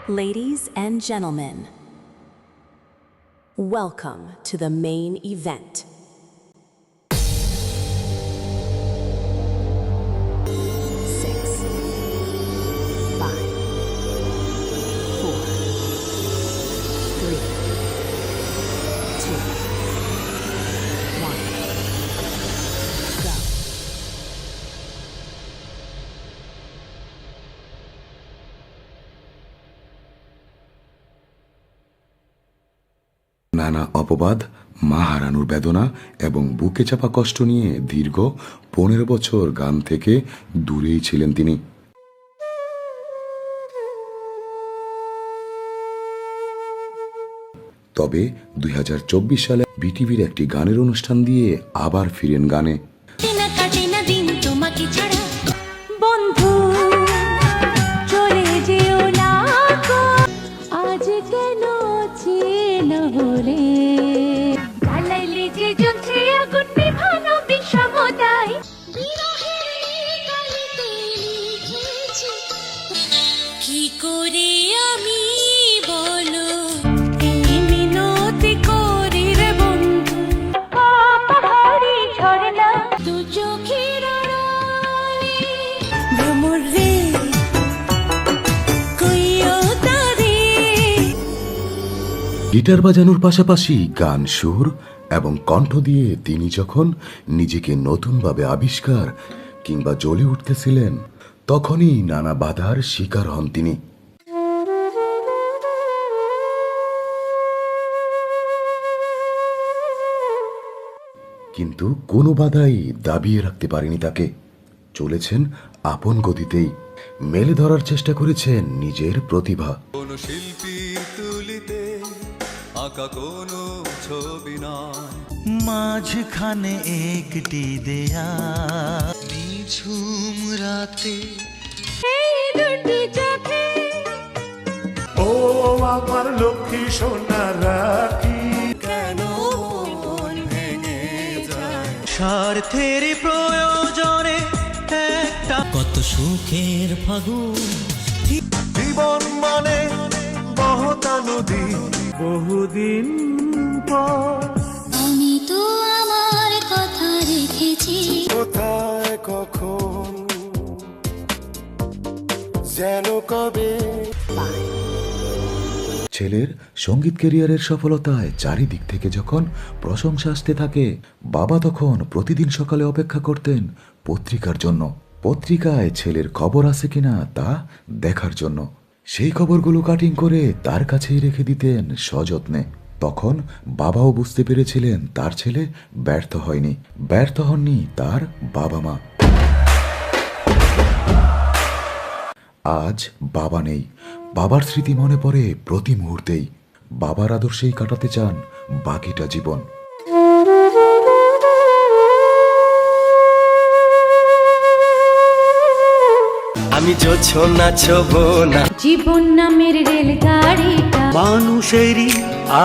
Ladies and gentlemen, welcome to the main event. Six, 5, 4, 3, 2, 1, go. নানা অপবাদ, মা হারানোর বেদনা এবং বুকে চাপা কষ্ট নিয়ে দীর্ঘ 15 বছর গান থেকে দূরেই ছিলেন তিনি। তবে 2024 সালে বিটিভির একটি গানের অনুষ্ঠান দিয়ে আবার ফিরেন গানে। বন্ধু চলে যেও না আজ কেন চেনা হলে জ্বালাইলে যে যন্ত্রে আগুন নিভানো বিষমতায় কি করে আমি বলো মিনতি করি রে বন্ধু পাহাড়ি ঝরনা দু চোখের ভ্রমর রে কইও তারে। গিটার বাজানোর পাশাপাশি গান, সুর এবং কণ্ঠ দিয়ে তিনি যখন নিজেকে নতুনভাবে আবিষ্কার কিংবা জ্বলে উঠতেছিলেন, তখনই নানা বাধার শিকার হন তিনি। কিন্তু কোনো বাধাই দাবিয়ে রাখতে পারেনি তাকে। চলেছেন আপন গতিতেই, মেলে ধরার চেষ্টা করেছেন নিজের প্রতিভা। কোন শিল্পীর তুলিতে আঁকা কোন ছবি নয়, মাঝখানে একটি দেয়া নিঝুম রাতে এই দুটি চোখে ও আমার লক্ষ্মী সোনা রাখি কেন মন ভেঙে যায়। স্বার্থের প্রয়োজনে একটা কত সুখের ফাগুন জীবন মানে বহতা নদী বহুদিন পর আমি তো আমার কথা রেখেছি কোথায় কখন যেন কবে। ছেলের সঙ্গীত ক্যারিয়ারের সফলতায় চারিদিক থেকে যখন প্রশংসা আসতে থাকে, বাবা তখন প্রতিদিন সকালে অপেক্ষা করতেন পত্রিকার জন্য। পত্রিকায় ছেলের খবর আছে কিনা তা দেখার জন্য। সেই খবরগুলো কাটিং করে তার কাছেই রেখে দিতেন সযত্নে। তখন বাবাও বুঝতে পেরেছিলেন তার ছেলে ব্যর্থ হয়নি, ব্যর্থ হননি তার বাবা মা। আজ বাবা নেই, বাবার স্মৃতি মনে পড়ে প্রতি মুহূর্তেই। বাবার আদর্শেই কাটাতে চান বাকিটা জীবন। আমি যোছনা ছোব না জীবন নামের রেলগাড়িটা মানুষেরই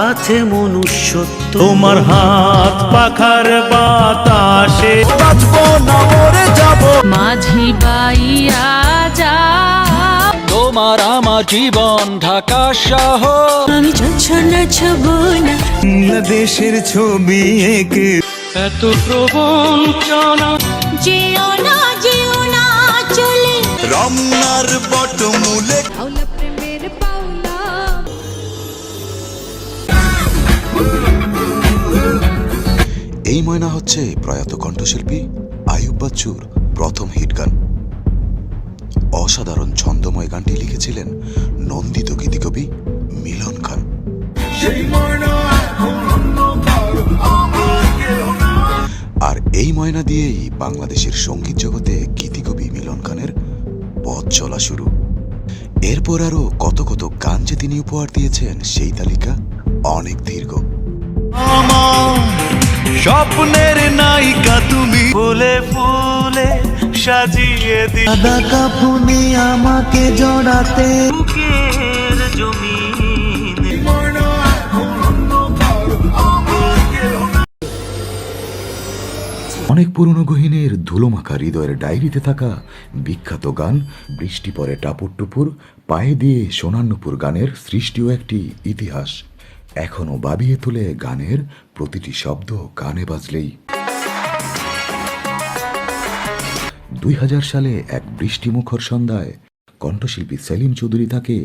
আছে মনুষ্যত্ব তোমার হাত পাখার বাতাসে বাঁচবো না মরে যাব মাঝি বাইয়া যা তোমার আমার জীবন ঢাকা শহর, আমি যোছনা ছব না দেশের ছবি এঁকে এত প্রবঞ্চনা যেও না চলে রমনার বটমূলে পাওলা প্রেমের পাওলা এই ময়না হচ্ছে প্রয়াত কণ্ঠশিল্পী আইয়ুব বাচ্চুর প্রথম হিট গান। অসাধারণ ছন্দময় গানটি লিখেছিলেন নন্দিত গীতিকবি মিলন খান। আর এই ময়না দিয়েই বাংলাদেশের সঙ্গীত জগতে গীতিকবি মিলন খানের পথ চলা শুরু। এরপর আরো কত কত গান যে তিনি উপহার দিয়েছেন সেই তালিকা অনেক দীর্ঘ। স্বপ্নের নায়িকা তুমি ফুলে ফুলে সাজিয়ে দি সাদা কাফনে আমাকে জড়াতে বুকের জমিন অনেক পুরনো গহীনের ধুলোমাখা হৃদয়ের ডায়েরিতে থাকা বিখ্যাত গান বৃষ্টি পরে টাপুর টুপুর পায়ে দিয়ে সোনার নুপুর গানের সৃষ্টিও একটি ইতিহাস। এখনো ভাবিয়ে তোলে গানের প্রতিটি শব্দ কানে বাজলেই। 2000 সালে এক বৃষ্টিমুখর সন্ধ্যায় কণ্ঠশিল্পী সেলিম চৌধুরী তাকে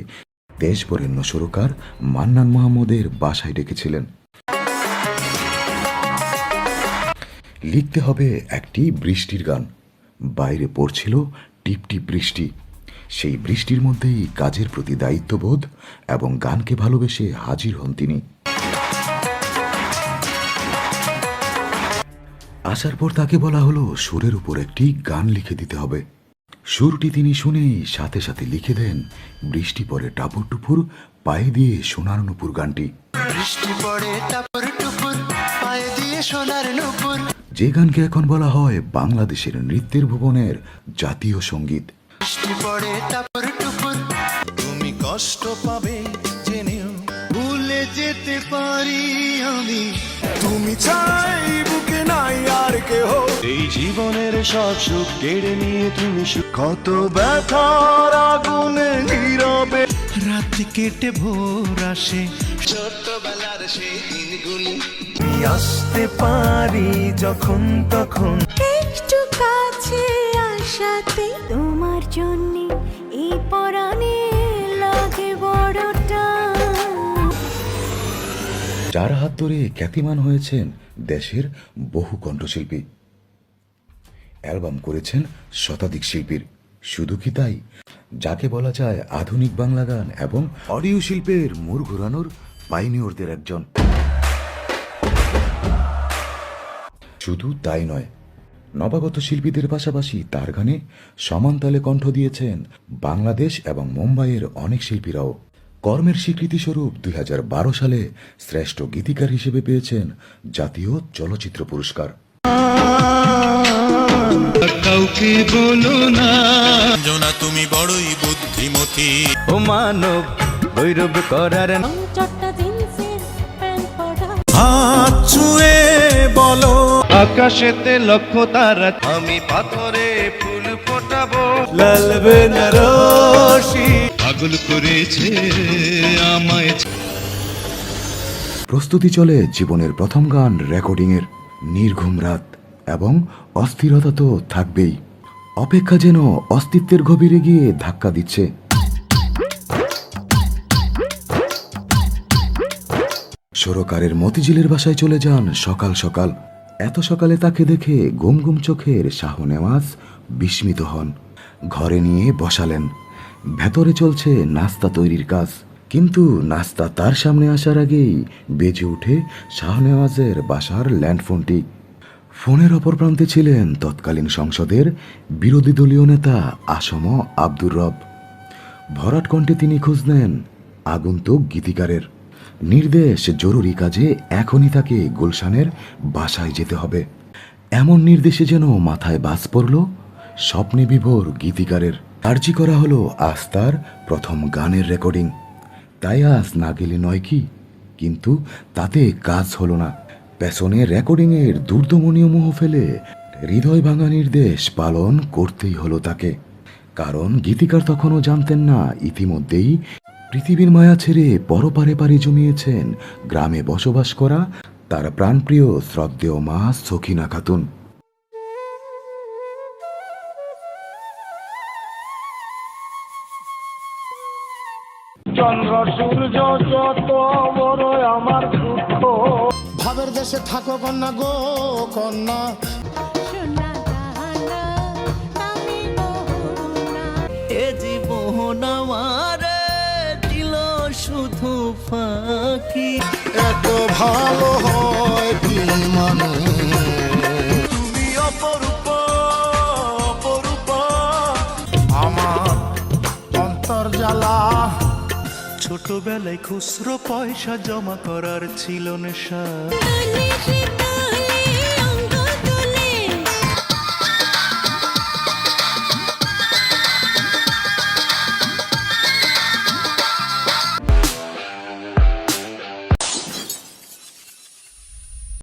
দেশবরেণ্য সুরকার মান্নান মাহমুদের বাসায় ডেকেছিলেন। লিখতে হবে একটি বৃষ্টির গান। বাইরে পড়ছিল টিপটিপ বৃষ্টি। সেই বৃষ্টির মধ্যেই কাজের প্রতি দায়িত্ববোধ এবং গানকে ভালোবেসে হাজির হন তিনি। আসার পর তাকে বলা হলো সুরের উপর একটি গান লিখে দিতে হবে। সুরটি তিনি শুনেই সাথে সাথে লিখে দেন বৃষ্টি পরে টাপুর টুপুর পায়ে দিয়ে সোনার নুপুর গানটি। বৃষ্টি পড়ে টাপুর টুপুর পায়ে দিয়ে সোনার নুপুর, যে গানকে এখন বলা হয় বাংলাদেশের নৃত্যের ভুবনের জাতীয় সঙ্গীত। বৃষ্টি পড়ে টাপুর টুপুর, তুমি কষ্ট পাবে জেনেও ভুলে যেতে পারি আমি। তুমি চাই বুকে নাই আর কেহ, এই জীবনের সব সুখ কেড়ে নিয়ে তুমি কত ব্যথার আগুনে নীরবে রাত কেটে ভোর আসে, ছোটবেলার সেই দিনগুলি আসতে পারি যখন তখন। একটু কাছে আসাতে তোমার জন্য এই পরাণে লাগে বড়টা। যার হাত ধরে খ্যাতিমান হয়েছেন দেশের বহু কণ্ঠশিল্পী, অ্যালবাম করেছেন শতাধিক শিল্পীর। শুধু কি তাই, যাকে বলা যায় আধুনিক বাংলা গান এবং অডিও শিল্পের মোড় ঘোরানোর পাইনিয়রদের একজন। শুধু তাই নয়, নবাগত শিল্পীদের পাশাপাশি তার গানে সমানতালে কণ্ঠ দিয়েছেন বাংলাদেশ এবং মুম্বাইয়ের অনেক শিল্পীরাও। কর্মের স্বীকৃতিস্বরূপ 2012 সালে শ্রেষ্ঠ গীতিকার হিসেবে পেয়েছেন জাতীয় চলচ্চিত্র পুরস্কার। কাউকে বলো না জোনা, তুমি বড়ই বুদ্ধিমতী। ও মানব গৈরব করার চট্টা জিন্সের প্যান্ট পরা হাত ছুঁয়ে বলো, আকাশেতে লক্ষ তারা, আমি পাথরে ফুল ফোটাবো, লাল বেনারসি পাগল করেছে আমায়। প্রস্তুতি চলে জীবনের প্রথম গান রেকর্ডিংয়ের। নির্ঘুম রাত এবং অস্থিরতা তো থাকবেই। অপেক্ষা যেন অস্তিত্বের গভীরে গিয়ে ধাক্কা দিচ্ছে। সুরকারের মতিঝিলের বাসায় চলে যান সকাল সকাল। এত সকালে তাকে দেখে ঘুম ঘুম চোখের শাহ নেওয়াজ বিস্মিত হন। ঘরে নিয়ে বসালেন। ভেতরে চলছে নাস্তা তৈরির কাজ, কিন্তু নাস্তা তার সামনে আসার আগেই বেজে ওঠে শাহনেওয়াজের বাসার ল্যান্ডফোনটি। ফোনের অপর প্রান্তে ছিলেন তৎকালীন সংসদের বিরোধী দলীয় নেতা আসম আব্দুর রব। ভরাট কণ্ঠে তিনি খোঁজ নেন আগন্তুক গীতিকারের। নির্দেশ, জরুরি কাজে এখনই তাকে গুলশানের বাসায় যেতে হবে। এমন নির্দেশে যেন মাথায় বাজ পড়ল স্বপ্নে বিভোর গীতিকারের। আর্জি করা হলো আজ তার প্রথম গানের রেকর্ডিং। তাই আজ না গেলে নয় কি, কিন্তু তাতে কাজ হলো না। পেছনে রেকর্ডিংয়ের দুর্দমনীয় মোহ ফেলে হৃদয় ভাঙা নির্দেশ পালন করতেই হলো তাকে। কারণ গীতিকার তখনও জানতেন না ইতিমধ্যেই পৃথিবীর মায়া ছেড়ে পরপারে পাড়ি জমিয়েছেন গ্রামে বসবাস করা তার প্রাণপ্রিয় শ্রদ্ধেয় মা সখিনা খাতুন। চন্দ্র সূর্য যত বড় আমার দুঃখ, ভাবের দেশে থাকো কন্যা গো কন্যা, সোনা দানা আমি মোহনা। এ জীবন আমারে দিল শুধু ফাঁকি। এত ভালো হয় তিন মানুষ, তুমি অপরূপ অপরূপ, আমার অন্তর জ্বালা। ছোটবেলায় খুচরো পয়সা জমা করার ছিল নেশা। নিশিতা